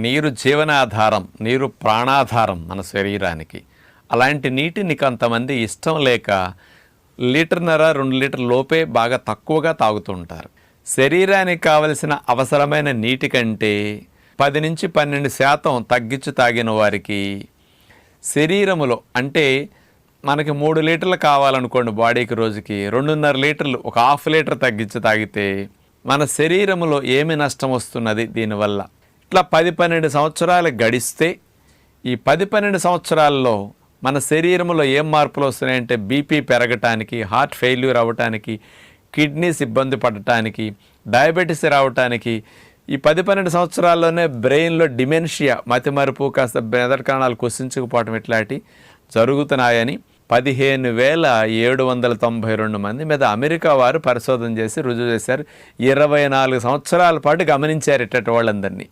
నీరు జీవనాధారం, నీరు ప్రాణాధారం మన శరీరానికి. అలాంటి నీటిని కొంతమంది ఇష్టం లేక 1.5 లీటర్ 2 లీటర్ లోపే బాగా తక్కువగా తాగుతూ ఉంటారు. శరీరానికి కావలసిన అవసరమైన నీటి కంటే 10 నుంచి 12% తగ్గించి తాగిన వారికి శరీరములో, అంటే మనకి 3 లీటర్లు కావాలనుకోండి బాడీకి రోజుకి, 2.5 లీటర్లు, ఒక 1/2 లీటర్ తగ్గించి తాగితే మన శరీరంలో ఏమి నష్టం వస్తున్నది దీనివల్ల? ఇట్లా 10-12 సంవత్సరాలు గడిస్తే ఈ 10-12 సంవత్సరాల్లో మన శరీరంలో ఏం మార్పులు వస్తున్నాయంటే బీపీ పెరగటానికి, హార్ట్ ఫెయిల్యూర్ అవ్వటానికి, కిడ్నీస్ ఇబ్బంది పడటానికి, డయాబెటీస్ రావటానికి, ఈ 10-12 సంవత్సరాల్లోనే బ్రెయిన్లో డిమెన్షియా, మతిమరుపు, కాస్త మెదడు కణాలు కుసించుకుపోవటం ఇట్లాంటి జరుగుతున్నాయని 15,792 మంది మీద అమెరికా వారు పరిశోధన చేసి రుజువు చేశారు. 24 సంవత్సరాల పాటు గమనించారు ఇట్టటి వాళ్ళందరినీ.